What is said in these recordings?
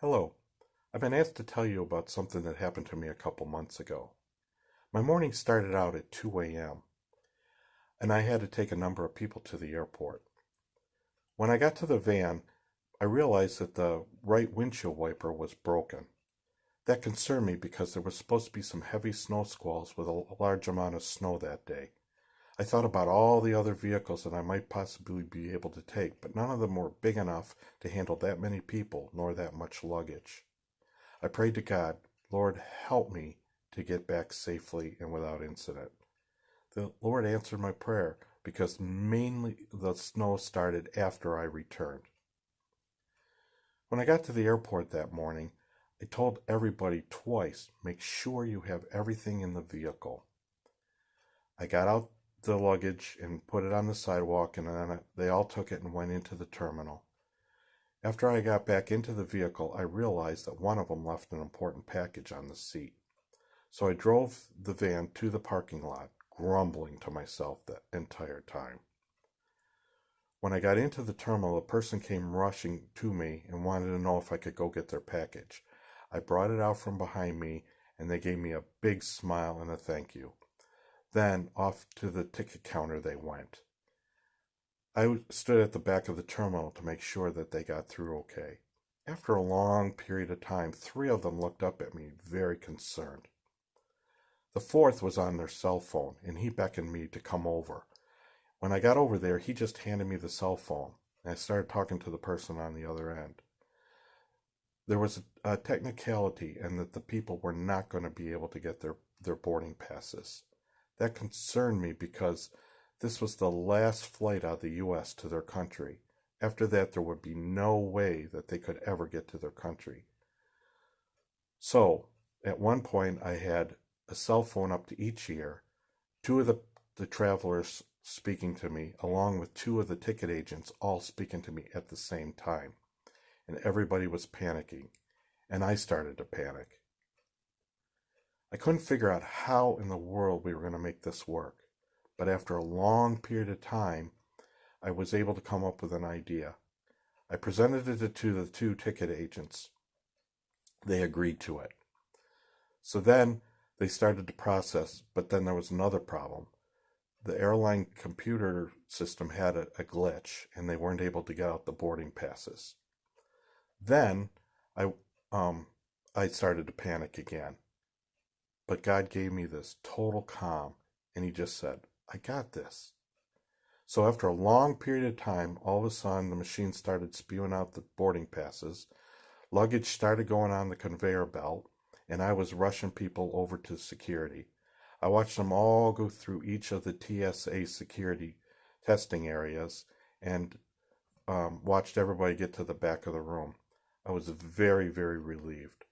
Hello. I've been asked to tell you about something that happened to me a couple months ago. My morning started out at 2 a.m., and I had to take a number of people to the airport. When I got to the van, I realized that the right windshield wiper was broken. That concerned me because there was supposed to be some heavy snow squalls with a large amount of snow that day. I thought about all the other vehicles that I might possibly be able to take, but none of them were big enough to handle that many people nor that much luggage. I prayed to God, Lord, help me to get back safely and without incident. The Lord answered my prayer because mainly the snow started after I returned. When I got to the airport that morning, I told everybody twice, make sure you have everything in the vehicle. I got out the luggage and put it on the sidewalk, and then they all took it and went into the terminal. After I got back into the vehicle, I realized that one of them left an important package on the seat. So I drove the van to the parking lot, grumbling to myself the entire time. When I got into the terminal, a person came rushing to me and wanted to know if I could go get their package. I brought it out from behind me, and they gave me a big smile and a thank you. Then off to the ticket counter they went. I stood at the back of the terminal to make sure that they got through okay. After a long period of time, three of them looked up at me, very concerned. The fourth was on their cell phone, and he beckoned me to come over. When I got over there, he just handed me the cell phone, and I started talking to the person on the other end. There was a technicality, and that the people were not going to be able to get their boarding passes. That concerned me because this was the last flight out of the U.S. to their country. After that, there would be no way that they could ever get to their country. So, at one point, I had a cell phone up to each ear, two of the travelers speaking to me, along with two of the ticket agents all speaking to me at the same time. And everybody was panicking, and I started to panic. I couldn't figure out how in the world we were going to make this work. But after a long period of time, I was able to come up with an idea. I presented it to the two ticket agents. They agreed to it. So then they started to process, but then there was another problem. The airline computer system had a glitch, and they weren't able to get out the boarding passes. Then I started to panic again. But God gave me this total calm, and he just said, I got this. So after a long period of time, all of a sudden the machine started spewing out the boarding passes. Luggage started going on the conveyor belt, and I was rushing people over to security. I watched them all go through each of the TSA security testing areas and watched everybody get to the back of the room. I was very, very relieved.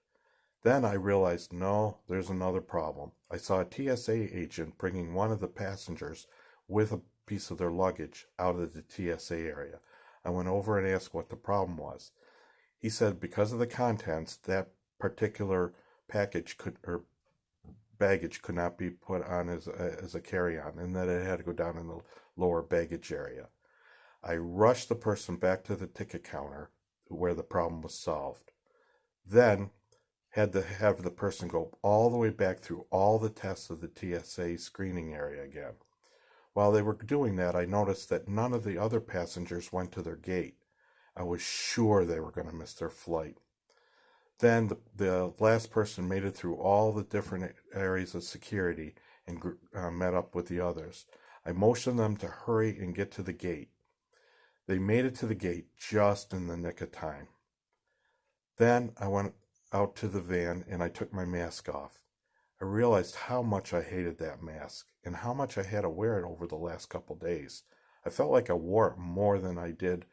Then I realized, no, there's another problem. I saw a TSA agent bringing one of the passengers with a piece of their luggage out of the TSA area. I went over and asked what the problem was. He said because of the contents, that particular baggage could not be put on as a carry-on, and that it had to go down in the lower baggage area. I rushed the person back to the ticket counter where the problem was solved. Then had to have the person go all the way back through all the tests of the TSA screening area again. While they were doing that, I noticed that none of the other passengers went to their gate. I was sure they were going to miss their flight. Then the last person made it through all the different areas of security and met up with the others. I motioned them to hurry and get to the gate. They made it to the gate just in the nick of time. Then I went out to the van and I took my mask off. I realized how much I hated that mask and how much I had to wear it over the last couple days. I felt like I wore it more than I did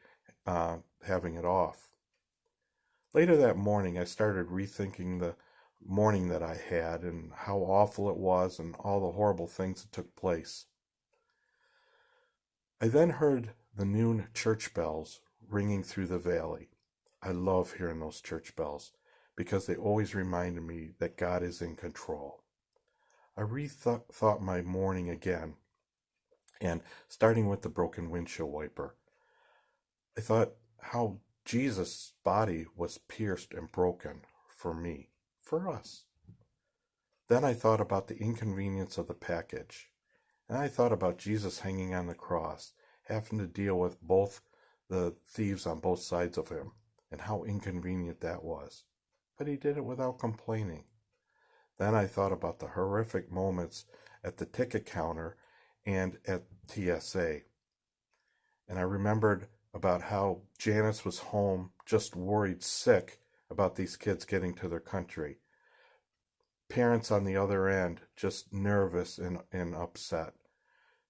having it off. Later that morning, I started rethinking the morning that I had and how awful it was and all the horrible things that took place. I then heard the noon church bells ringing through the valley. I love hearing those church bells because they always reminded me that God is in control. I rethought my morning again, and starting with the broken windshield wiper, I thought how Jesus' body was pierced and broken for me, for us. Then I thought about the inconvenience of the package. And I thought about Jesus hanging on the cross, having to deal with both the thieves on both sides of him, and how inconvenient that was. But he did it without complaining. Then I thought about the horrific moments at the ticket counter and at TSA. And I remembered about how Janice was home, just worried sick about these kids getting to their country. Parents on the other end, just nervous and upset.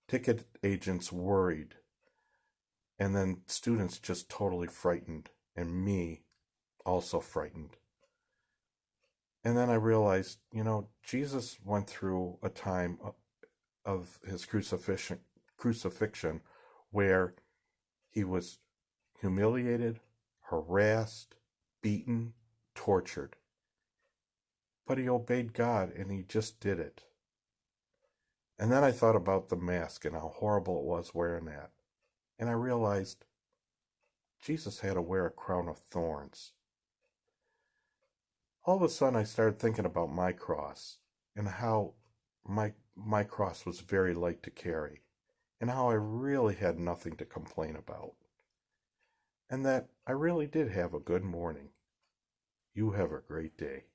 Ticket agents worried. And then students just totally frightened. And me also frightened. And then I realized, Jesus went through a time of his crucifixion where he was humiliated, harassed, beaten, tortured. But he obeyed God and he just did it. And then I thought about the mask and how horrible it was wearing that. And I realized Jesus had to wear a crown of thorns. All of a sudden I started thinking about my cross and how my cross was very light to carry and how I really had nothing to complain about. And that I really did have a good morning. You have a great day.